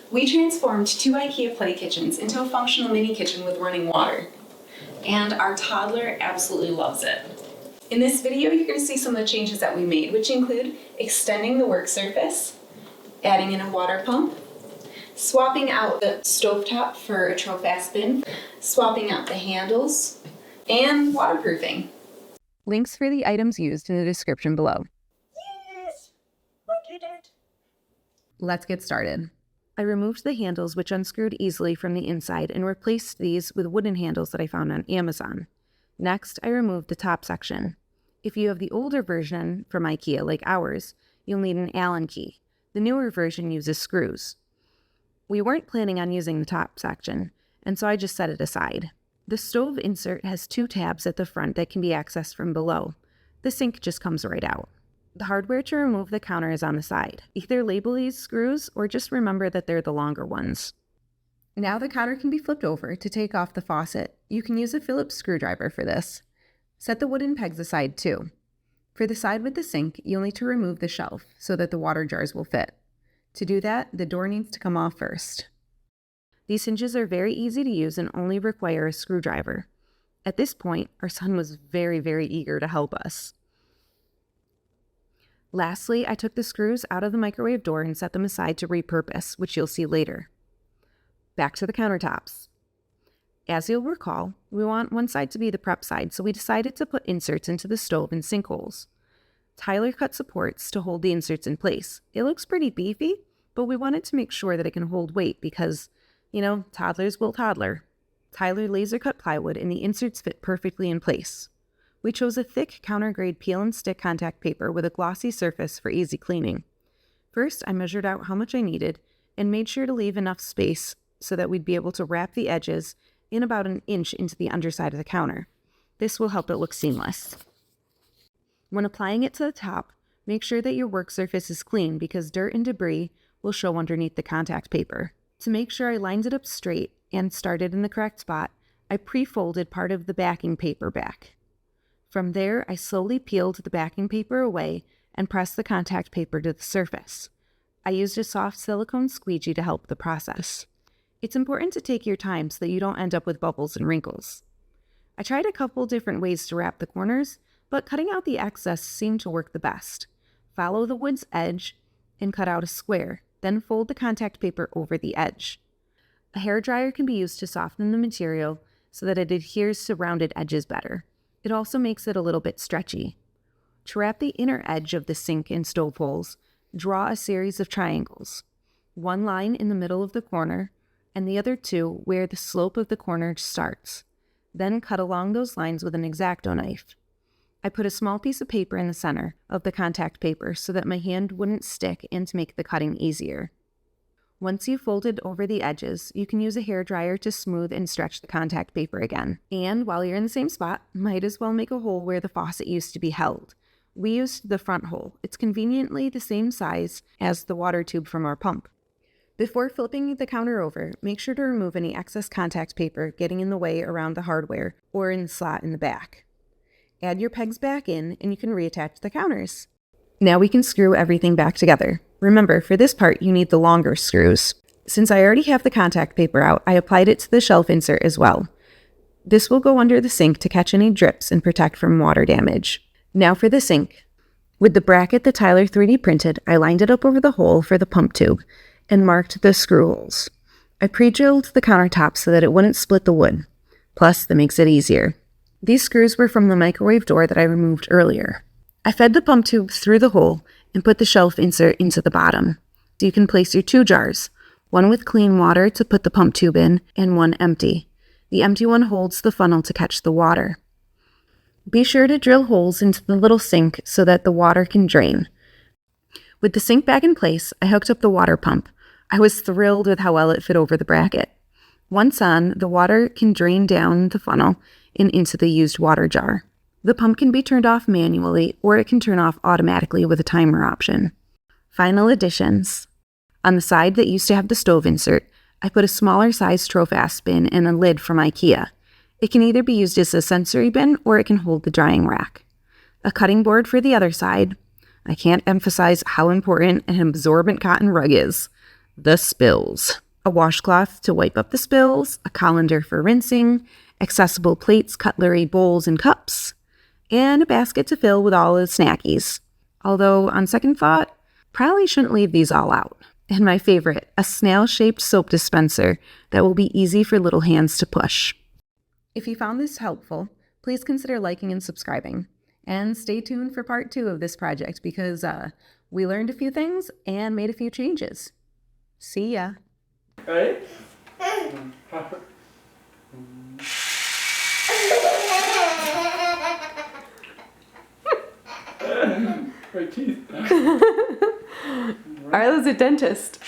We transformed 2 Ikea play kitchens into a functional mini kitchen with running water. And our toddler absolutely loves it. In this video, you're going to see some of the changes that we made, which include extending the work surface, adding in a water pump, swapping out the stovetop for a Trofast bin, swapping out the handles, and waterproofing. Links for the items used in the description below. Yes! Look at it! Let's get started. I removed the handles, which unscrewed easily from the inside, and replaced these with wooden handles that I found on Amazon. Next, I removed the top section. If you have the older version from Ikea, like ours, you'll need an Allen key. The newer version uses screws. We weren't planning on using the top section, and so I just set it aside. The stove insert has 2 tabs at the front that can be accessed from below. The sink just comes right out. The hardware to remove the counter is on the side. Either label these screws or just remember that they're the longer ones. Now the counter can be flipped over to take off the faucet. You can use a Phillips screwdriver for this. Set the wooden pegs aside too. For the side with the sink, you'll need to remove the shelf so that the water jars will fit. To do that, the door needs to come off first. These hinges are very easy to use and only require a screwdriver. At this point, our son was very eager to help us. Lastly, I took the screws out of the microwave door and set them aside to repurpose, which you'll see later. Back to the countertops. As you'll recall, we want one side to be the prep side, so we decided to put inserts into the stove and sink holes. Tyler cut supports to hold the inserts in place. It looks pretty beefy, but we wanted to make sure that it can hold weight because, toddlers will toddler. Tyler laser cut plywood and the inserts fit perfectly in place. We chose a thick counter-grade peel and stick contact paper with a glossy surface for easy cleaning. First, I measured out how much I needed and made sure to leave enough space so that we'd be able to wrap the edges in about 1 inch into the underside of the counter. This will help it look seamless. When applying it to the top, make sure that your work surface is clean because dirt and debris will show underneath the contact paper. To make sure I lined it up straight and started in the correct spot, I pre-folded part of the backing paper back. From there, I slowly peeled the backing paper away and pressed the contact paper to the surface. I used a soft silicone squeegee to help the process. It's important to take your time so that you don't end up with bubbles and wrinkles. I tried a couple different ways to wrap the corners, but cutting out the excess seemed to work the best. Follow the wood's edge and cut out a square, then fold the contact paper over the edge. A hairdryer can be used to soften the material so that it adheres to rounded edges better. It also makes it a little bit stretchy. To wrap the inner edge of the sink and stove holes, draw a series of triangles. 1 line in the middle of the corner, and the other 2 where the slope of the corner starts. Then cut along those lines with an exacto knife. I put a small piece of paper in the center of the contact paper so that my hand wouldn't stick and to make the cutting easier. Once you've folded over the edges, you can use a hairdryer to smooth and stretch the contact paper again. And while you're in the same spot, might as well make a hole where the faucet used to be held. We used the front hole. It's conveniently the same size as the water tube from our pump. Before flipping the counter over, make sure to remove any excess contact paper getting in the way around the hardware or in the slot in the back. Add your pegs back in and you can reattach the counters. Now we can screw everything back together. Remember, for this part you need the longer screws. Since I already have the contact paper out, I applied it to the shelf insert as well. This will go under the sink to catch any drips and protect from water damage. Now for the sink. With the bracket that Tyler 3D printed, I lined it up over the hole for the pump tube and marked the screw holes. I pre-drilled the countertop so that it wouldn't split the wood. Plus, that makes it easier. These screws were from the microwave door that I removed earlier. I fed the pump tube through the hole and put the shelf insert into the bottom. So you can place your 2 jars, one with clean water to put the pump tube in and one empty. The empty one holds the funnel to catch the water. Be sure to drill holes into the little sink so that the water can drain. With the sink back in place, I hooked up the water pump. I was thrilled with how well it fit over the bracket. Once on, the water can drain down the funnel and into the used water jar. The pump can be turned off manually, or it can turn off automatically with a timer option. Final additions. On the side that used to have the stove insert, I put a smaller size Trofast bin and a lid from Ikea. It can either be used as a sensory bin or it can hold the drying rack. A cutting board for the other side. I can't emphasize how important an absorbent cotton rug is. the spills. A washcloth to wipe up the spills, a colander for rinsing, accessible plates, cutlery, bowls, and cups, and a basket to fill with all the snackies. Although, on second thought, probably shouldn't leave these all out. And my favorite, a snail-shaped soap dispenser that will be easy for little hands to push. If you found this helpful, please consider liking and subscribing. And stay tuned for part 2 of this project because we learned a few things and made a few changes. See ya. Right? My teeth. Arlo's a dentist.